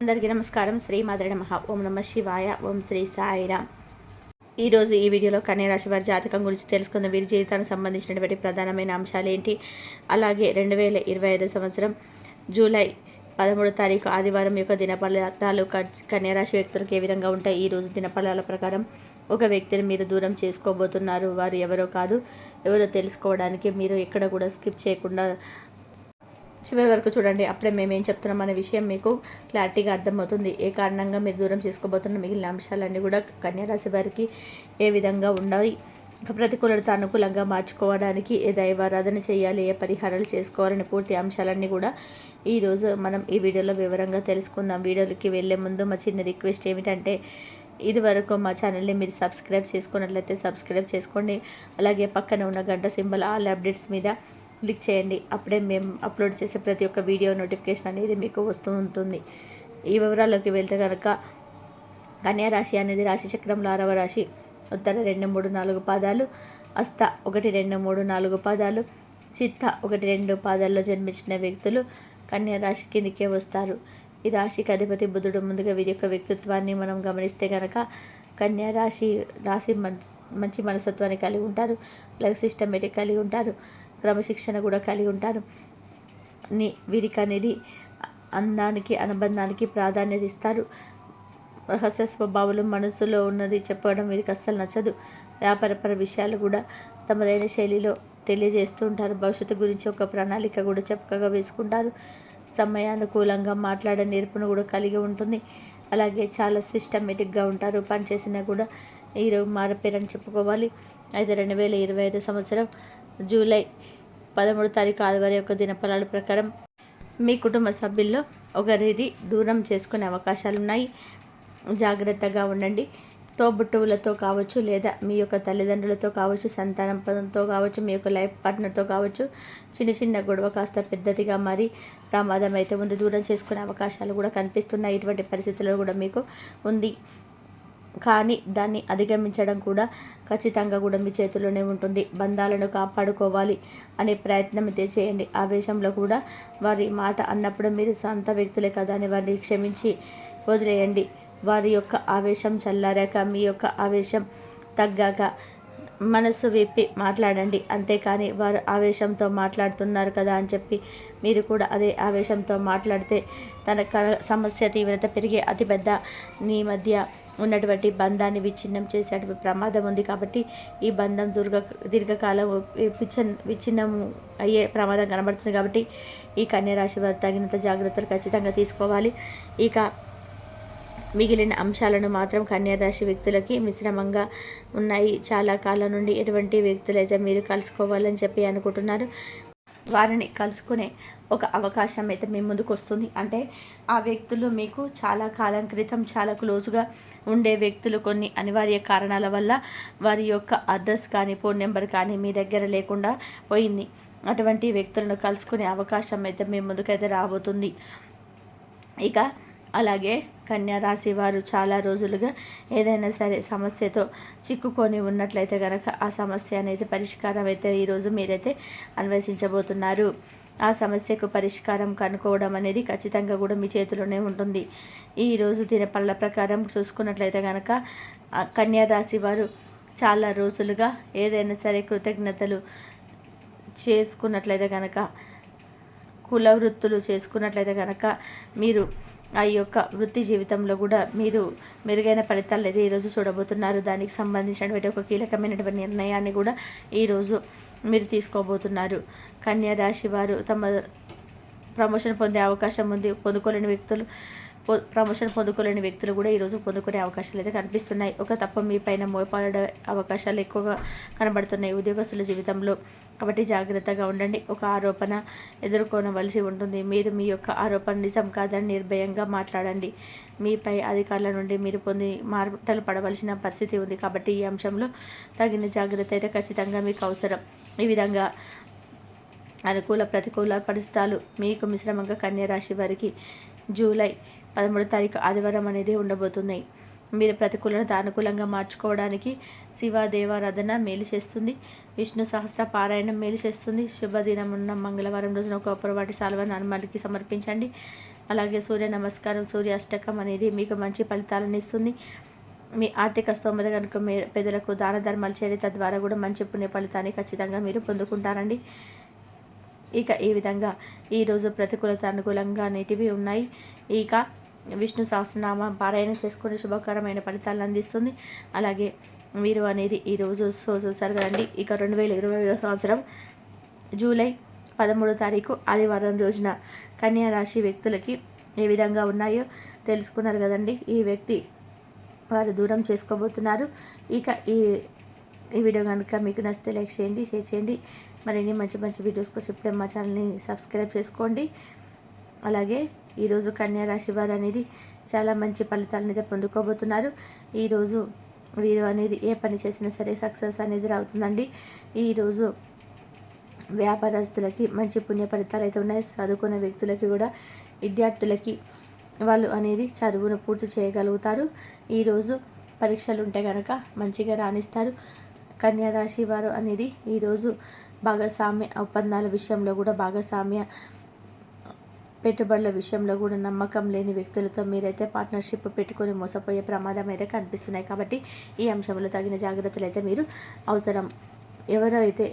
అందరికీ నమస్కారం. శ్రీ మాత్రే నమః. ఓం నమ శివాయ. ఓం శ్రీ సాయిరామ్. ఈరోజు ఈ వీడియోలో కన్యా రాశి వారి జాతకం గురించి తెలుసుకుందాం. వీరి జీవితానికి సంబంధించినటువంటి ప్రధానమైన అంశాలు ఏంటి, అలాగే 2025 సంవత్సరం జూలై 13 తారీఖు ఆదివారం యొక్క దినఫలాలు కన్యా రాశి వ్యక్తులకు ఏ విధంగా ఉంటాయి. ఈరోజు దినఫలాల ప్రకారం ఒక వ్యక్తిని మీరు దూరం చేసుకోబోతున్నారు. వారు ఎవరో కాదు, ఎవరో తెలుసుకోవడానికి మీరు ఎక్కడ కూడా స్కిప్ చేయకుండా చివరి వరకు చూడండి. అప్పుడే మేమేం చెప్తున్నాం అనే విషయం మీకు క్లారిటీగా అర్థమవుతుంది. ఏ కారణంగా మీరు దూరం చేసుకోబోతున్న మిగిలిన అంశాలన్నీ కూడా కన్యారాశి వారికి ఏ విధంగా ఉన్నాయి, ప్రతికూలత అనుకూలంగా మార్చుకోవడానికి ఏ దైవారాధన చేయాలి, ఏ పరిహారాలు చేసుకోవాలని పూర్తి అంశాలన్నీ కూడా ఈరోజు మనం ఈ వీడియోలో వివరంగా తెలుసుకుందాం. వీడియోలకి వెళ్ళే ముందు మా చిన్న రిక్వెస్ట్ ఏమిటంటే, ఇదివరకు మా ఛానల్ని మీరు సబ్స్క్రైబ్ చేసుకున్నట్లయితే సబ్స్క్రైబ్ చేసుకోండి. అలాగే పక్కన ఉన్న గంట సింబల్ ఆల్ అప్డేట్స్ మీద క్లిక్ చేయండి. అప్పుడే మేము అప్లోడ్ చేసే ప్రతి ఒక్క వీడియో నోటిఫికేషన్ అనేది మీకు వస్తూ ఉంటుంది. ఈ వివరాల్లోకి వెళ్తే కనుక కన్యా రాశి అనేది రాశి చక్రంలో 6వ రాశి. ఉత్తర 2, 3, 4 పాదాలు, హస్త 1, 2, 3, 4 పాదాలు, చిత్త 1, 2 పాదాల్లో జన్మించిన వ్యక్తులు కన్యా రాశి కిందికే వస్తారు. ఈ రాశికి అధిపతి బుధుడు. ముందుగా వీరి యొక్క వ్యక్తిత్వాన్ని మనం గమనిస్తే కనుక కన్యా రాశి మంచి మనస్తత్వాన్ని కలిగి ఉంటారు. అలాగే సిస్టమేటిక్ కలిగి ఉంటారు, క్రమశిక్షణ కూడా కలిగి ఉంటారు. వీరికి అనేది అందానికి, అనుబంధానికి ప్రాధాన్యత ఇస్తారు. రహస్య స్వభావాలు, మనసులో ఉన్నది చెప్పడం వీరికి అస్సలు నచ్చదు. వ్యాపారపర విషయాలు కూడా తమదైన శైలిలో తెలియజేస్తూ ఉంటారు. భవిష్యత్తు గురించి ఒక ప్రణాళిక కూడా చక్కగా వేసుకుంటారు. సమయానుకూలంగా మాట్లాడే నేర్పును కూడా కలిగి ఉంటుంది. అలాగే చాలా సిస్టమేటిక్గా ఉంటారు. పని చేసినా కూడా ఈరోజు మారపేరని చెప్పుకోవాలి. అయితే 2025 సంవత్సరం జూలై 13 తారీఖు ఆదివారం యొక్క దినఫలాల ప్రకారం మీ కుటుంబ సభ్యుల్లో ఒకరిది దూరం చేసుకునే అవకాశాలు ఉన్నాయి. జాగ్రత్తగా ఉండండి. తోబుట్టువులతో కావచ్చు, లేదా మీ యొక్క తల్లిదండ్రులతో కావచ్చు, సంతానంతో కావచ్చు, మీ యొక్క లైఫ్ పార్ట్నర్తో కావచ్చు, చిన్న గొడవ కాస్త పెద్దదిగా మారి ప్రమాదం అయితే ఉంది. దూరం చేసుకునే అవకాశాలు కూడా కనిపిస్తున్నాయి. ఇటువంటి పరిస్థితుల్లో కూడా మీకు ఉంది. కానీ దాన్ని అధిగమించడం కూడా ఖచ్చితంగా కూడా మీ చేతిలోనే ఉంటుంది. బంధాలను కాపాడుకోవాలి అనే ప్రయత్నం అయితే చేయండి. ఆవేశంలో కూడా వారి మాట అన్నప్పుడు మీరు సొంత వ్యక్తులే కదా అని వారిని క్షమించి వదిలేయండి. వారి యొక్క ఆవేశం చల్లారాక, మీ యొక్క ఆవేశం తగ్గాక మనసు విప్పి మాట్లాడండి. అంతేకాని వారు ఆవేశంతో మాట్లాడుతున్నారు కదా అని చెప్పి మీరు కూడా అదే ఆవేశంతో మాట్లాడితే తన సమస్య తీవ్రత పెరిగే అతిపెద్ద మీ మధ్య ఉన్నటువంటి బంధాన్ని విచ్ఛిన్నం చేసేటువంటి ప్రమాదం ఉంది. కాబట్టి ఈ బంధం దీర్ఘకాలం విచ్ఛిన్నం అయ్యే ప్రమాదం కనబడుతుంది. కాబట్టి ఈ కన్యా రాశి వారు తగినంత జాగ్రత్తలు ఖచ్చితంగా తీసుకోవాలి. ఇక మిగిలిన అంశాలను మాత్రం కన్యా రాశి వ్యక్తులకి మిశ్రమంగా ఉన్నాయి. చాలా కాలం నుండి ఎటువంటి వ్యక్తులైతే మీరు కలుసుకోవాలని చెప్పి అనుకుంటున్నారు, వారిని కలుసుకునే ఒక అవకాశం అయితే మీ ముందుకు వస్తుంది. అంటే ఆ వ్యక్తులు మీకు చాలా కాలం క్రితం చాలా క్లోజ్గా ఉండే వ్యక్తులు కొన్ని అనివార్య కారణాల వల్ల వారి యొక్క అడ్రస్ కానీ ఫోన్ నెంబర్ కానీ మీ దగ్గర లేకుండా పోయింది. అటువంటి వ్యక్తులను కలుసుకునే అవకాశం అయితే మీ ముందుకైతే రాబోతుంది. ఇక అలాగే కన్యా రాశి వారు చాలా రోజులుగా ఏదైనా సరే సమస్యతో చిక్కుకొని ఉన్నట్లయితే కనుక ఆ సమస్య అనేది పరిష్కారం అయితే ఈరోజు మీరైతే అన్వేషించబోతున్నారు. ఆ సమస్యకు పరిష్కారం కనుక్కోవడం అనేది ఖచ్చితంగా కూడా మీ చేతిలోనే ఉంటుంది. ఈరోజు దినఫలాల ప్రకారం చూసుకున్నట్లయితే కనుక కన్యా రాశి వారు చాలా రోజులుగా ఏదైనా సరే కృతజ్ఞతలు చేసుకున్నట్లయితే కనుక, కుల వృత్తులు చేసుకున్నట్లయితే కనుక మీరు ఆ యొక్క వృత్తి జీవితంలో కూడా మీరు మెరుగైన ఫలితాలు అయితే ఈరోజు చూడబోతున్నారు. దానికి సంబంధించినటువంటి ఒక కీలకమైనటువంటి నిర్ణయాన్ని కూడా ఈరోజు మీరు తీసుకోబోతున్నారు. కన్యా రాశి వారు తమ ప్రమోషన్ పొందే అవకాశం ఉంది. ప్రమోషన్ పొందుకోలేని వ్యక్తులు కూడా ఈరోజు పొందుకునే అవకాశాలు అయితే కనిపిస్తున్నాయి. ఒక తప్పు మీ పైన మోపడే అవకాశాలు ఎక్కువగా కనబడుతున్నాయి ఉద్యోగస్తుల జీవితంలో. కాబట్టి జాగ్రత్తగా ఉండండి. ఒక ఆరోపణ ఎదుర్కొనవలసి ఉంటుంది. మీరు మీ యొక్క ఆరోపణ నిజం కాదని నిర్భయంగా మాట్లాడండి. మీపై అధికారుల నుండి మీరు మాటలు పడవలసిన పరిస్థితి ఉంది. కాబట్టి ఈ అంశంలో తగిన జాగ్రత్త అయితే ఖచ్చితంగా మీకు అవసరం. ఈ విధంగా అనుకూల ప్రతికూల పరిస్థితులు మీకు మిశ్రమంగా కన్యా రాశి వారికి జూలై 13 తారీఖు ఆదివారం అనేది ఉండబోతున్నాయి. మీరు ప్రతికూలత అనుకూలంగా మార్చుకోవడానికి శివ దేవారాధన మేలు చేస్తుంది. విష్ణు సహస్ర పారాయణం మేలు చేస్తుంది. శుభదినం ఉన్న మంగళవారం రోజున ఒక పొరపాటి సాల్వను హనుమానికి సమర్పించండి. అలాగే సూర్య నమస్కారం, సూర్య అష్టకం అనేది మీకు మంచి ఫలితాలను ఇస్తుంది. మీ ఆర్థిక స్తోమత కనుక పెద్దలకు దాన ధర్మాలు చేయడం తద్వారా కూడా మంచి పుణ్య ఫలితాన్ని ఖచ్చితంగా మీరు పొందుకుంటారండి. ఇక ఈ విధంగా ఈరోజు ప్రతికూలత అనుకూలంగా అనేటివి ఉన్నాయి. ఇక విష్ణు సహస్రనామ పారాయణ చేసుకుని శుభకరమైన ఫలితాలను అందిస్తుంది. అలాగే మీరు అనేది ఈరోజు చూసారు కదండి. ఇక 2020 సంవత్సరం జూలై 13వ తారీఖు ఆదివారం రోజున కన్యా రాశి వ్యక్తులకి ఏ విధంగా ఉన్నాయో తెలుసుకున్నారు కదండి. ఈ వ్యక్తి వారు దూరం చేసుకోబోతున్నారు. ఇక ఈ వీడియో కనుక మీకు నచ్చితే లైక్ చేయండి, షేర్ చేయండి. మరిన్ని మంచి మంచి వీడియోస్ కోసం ఇప్పుడే మా ఛానల్ని సబ్స్క్రైబ్ చేసుకోండి. అలాగే ఈరోజు కన్యా రాశి వారు అనేది చాలా మంచి ఫలితాలను అయితే పొందుకోబోతున్నారు. ఈరోజు వీరు అనేది ఏ పని చేసినా సరే సక్సెస్ అనేది రావుతుందండి. ఈరోజు వ్యాపారస్తులకి మంచి పుణ్య ఫలితాలు అయితే ఉన్నాయి. చదువుకున్న వ్యక్తులకి కూడా, విద్యార్థులకి వాళ్ళు అనేది చదువును పూర్తి చేయగలుగుతారు. ఈరోజు పరీక్షలు ఉంటే కనుక మంచిగా రాణిస్తారు. కన్యా రాశి వారు అనేది ఈరోజు భాగస్వామ్య ఒప్పందాల విషయంలో కూడా, భాగస్వామ్య పెట్టుబడుల విషయంలో కూడా నమ్మకం లేని వ్యక్తులతో మీరైతే పార్ట్నర్షిప్ పెట్టుకొని మోసపోయే ప్రమాదం అయితే కనిపిస్తున్నాయి. కాబట్టి ఈ అంశంలో తగిన జాగ్రత్తలు అయితే మీరు అవసరం. ఎవరైతే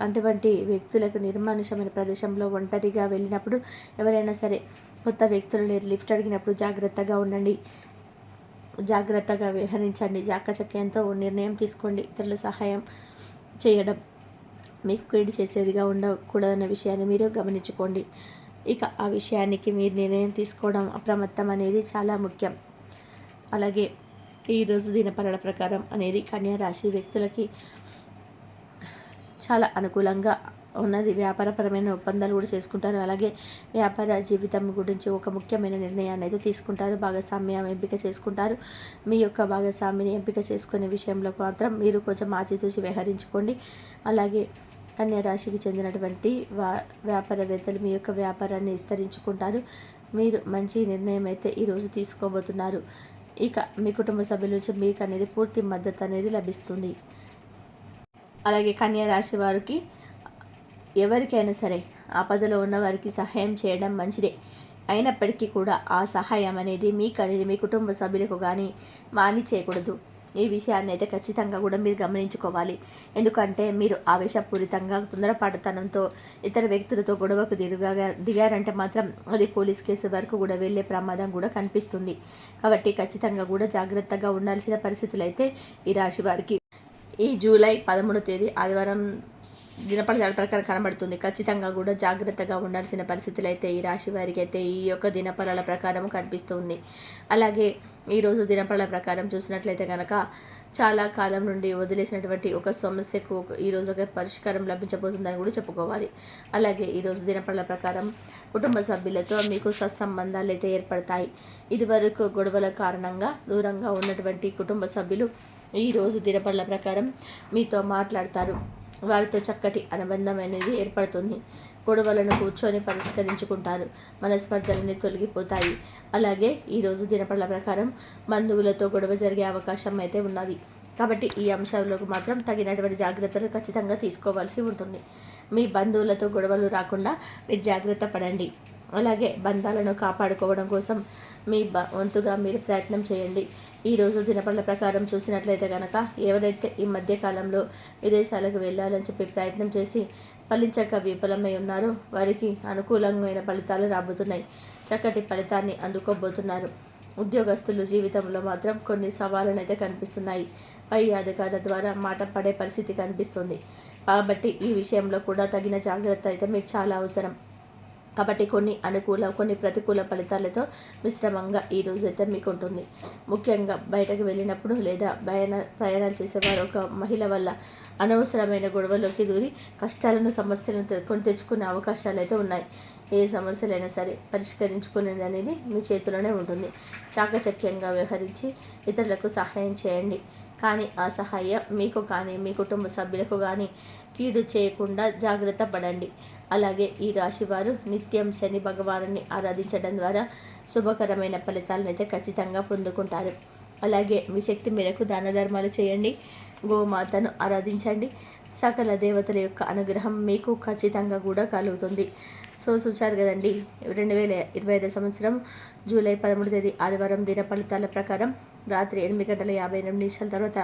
అటువంటి వ్యక్తులకు నిర్మానుషమైన ప్రదేశంలో ఒంటరిగా వెళ్ళినప్పుడు, ఎవరైనా సరే కొత్త వ్యక్తులు లేరు లిఫ్ట్ అడిగినప్పుడు జాగ్రత్తగా ఉండండి, జాగ్రత్తగా వ్యవహరించండి, చాకచక్యంతో నిర్ణయం తీసుకోండి. ఇతరుల సహాయం చేయడం మీకు కీడు చేసేదిగా ఉండకూడదన్న విషయాన్ని మీరు గమనించుకోండి. ఇక ఆ విషయానికి మీరు నిర్ణయం తీసుకోవడం, అప్రమత్తం అనేది చాలా ముఖ్యం. అలాగే ఈరోజు దినఫలాల ప్రకారం అనేది కన్యా రాశి వ్యక్తులకి చాలా అనుకూలంగా ఉన్నది. వ్యాపారపరమైన ఒప్పందాలు కూడా చేసుకుంటారు. అలాగే వ్యాపార జీవితం గురించి ఒక ముఖ్యమైన నిర్ణయాన్ని అయితే తీసుకుంటారు. భాగస్వామ్యం ఎంపిక చేసుకుంటారు. మీ యొక్క భాగస్వామిని ఎంపిక చేసుకునే విషయంలో మాత్రం మీరు కొంచెం ఆచితూచి వ్యవహరించుకోండి. అలాగే కన్యా రాశికి చెందినటువంటి వ్యాపారవేత్తలు మీ యొక్క వ్యాపారాన్ని విస్తరించుకుంటారు. మీరు మంచి నిర్ణయం అయితే ఈరోజు తీసుకోబోతున్నారు. ఇక మీ కుటుంబ సభ్యుల నుంచి మీకు అనేది పూర్తి మద్దతు అనేది లభిస్తుంది. అలాగే కన్యా రాశి వారికి ఎవరికైనా సరే ఆపదలో ఉన్న వారికి సహాయం చేయడం మంచిదే. అయినప్పటికీ కూడా ఆ సహాయం అనేది మీకు అనేది మీ కుటుంబ సభ్యులకు కానీ హాని చేయకూడదు. ఈ విషయాన్ని అయితే ఖచ్చితంగా కూడా మీరు గమనించుకోవాలి. ఎందుకంటే మీరు ఆవేశపూరితంగా తొందరపాటుతనంతో ఇతర వ్యక్తులతో గొడవకు దిగారంటే మాత్రం అది పోలీస్ కేసు వరకు కూడా వెళ్ళే ప్రమాదం కూడా కనిపిస్తుంది. కాబట్టి ఖచ్చితంగా కూడా జాగ్రత్తగా ఉండాల్సిన పరిస్థితులు అయితే ఈ రాశి వారికి ఈ జూలై 13వ తేదీ ఆదివారం దినఫలాల ప్రకారం కనబడుతుంది. ఖచ్చితంగా కూడా జాగ్రత్తగా ఉండాల్సిన పరిస్థితులు అయితే ఈ రాశి వారికి అయితే ఈ యొక్క దినఫలాల ప్రకారం కనిపిస్తుంది. అలాగే ఈరోజు దినఫలాల ప్రకారం చూసినట్లయితే కనుక చాలా కాలం నుండి వదిలేసినటువంటి ఒక సమస్యకు ఈరోజు ఒక పరిష్కారం లభించబోతుందని కూడా చెప్పుకోవాలి. అలాగే ఈరోజు దినఫలాల ప్రకారం కుటుంబ సభ్యులతో మీకు సత్సంబంధాలు అయితే ఏర్పడతాయి. ఇదివరకు గొడవల కారణంగా దూరంగా ఉన్నటువంటి కుటుంబ సభ్యులు ఈరోజు దినఫలాల ప్రకారం మీతో మాట్లాడతారు. వారితో చక్కటి అనుబంధం అనేది ఏర్పడుతుంది. గొడవలను కూర్చొని పరిష్కరించుకుంటారు. మనస్పర్ధలన్నీ తొలగిపోతాయి. అలాగే ఈరోజు దినఫలాల ప్రకారం బంధువులతో గొడవ జరిగే అవకాశం అయితే ఉన్నది. కాబట్టి ఈ అంశాలకు మాత్రం తగినటువంటి జాగ్రత్తలు ఖచ్చితంగా తీసుకోవాల్సి ఉంటుంది. మీ బంధువులతో గొడవలు రాకుండా మీరు జాగ్రత్త పడండి. అలాగే బంధాలను కాపాడుకోవడం కోసం మీ వంతుగా మీరు ప్రయత్నం చేయండి. ఈరోజు దినఫలాల ప్రకారం చూసినట్లయితే కనుక ఎవరైతే ఈ మధ్యకాలంలో విదేశాలకు వెళ్ళాలని చెప్పి ప్రయత్నం చేసి ఫలించక విఫలమై ఉన్నారో వారికి అనుకూలమైన ఫలితాలు రాబోతున్నాయి. చక్కటి ఫలితాన్ని అందుకోబోతున్నారు. ఉద్యోగస్తులు జీవితంలో మాత్రం కొన్ని సవాళ్ళను అయితే కనిపిస్తున్నాయి. పై అధికారుల ద్వారా మాట పడే పరిస్థితి కనిపిస్తుంది. కాబట్టి ఈ విషయంలో కూడా తగిన జాగ్రత్త అయితే మీకు చాలా అవసరం. కాబట్టి కొన్ని అనుకూల కొన్ని ప్రతికూల ఫలితాలతో మిశ్రమంగా ఈరోజు అయితే మీకు ఉంటుంది. ముఖ్యంగా బయటకు వెళ్ళినప్పుడు లేదా ప్రయాణాలు చేసేవారు ఒక మహిళ వల్ల అనవసరమైన గొడవలోకి దూరి కష్టాలను సమస్యలను తెచ్చుకునే అవకాశాలు అయితే ఉన్నాయి. ఏ సమస్యలైనా సరే పరిష్కరించుకునేది అనేది మీ చేతిలోనే ఉంటుంది. చాకచక్యంగా వ్యవహరించి ఇతరులకు సహాయం చేయండి. కానీ ఆ సహాయం మీకు కానీ మీ కుటుంబ సభ్యులకు కానీ కీడు చేయకుండా జాగ్రత్త పడండి. అలాగే ఈ రాశి వారు నిత్యం శని భగవాను ఆరాధించడం ద్వారా శుభకరమైన ఫలితాలను అయితే ఖచ్చితంగా పొందుకుంటారు. అలాగే మీ శక్తి మేరకు దాన ధర్మాలు చేయండి, గోమాతను ఆరాధించండి. సకల దేవతల యొక్క అనుగ్రహం మీకు ఖచ్చితంగా కూడా కలుగుతుంది. సో చూశారు కదండి, 2025 సంవత్సరం జూలై 13 తేదీ ఆదివారం దిన ఫలితాల ప్రకారం రాత్రి 8 గంటల 58 నిమిషాల తర్వాత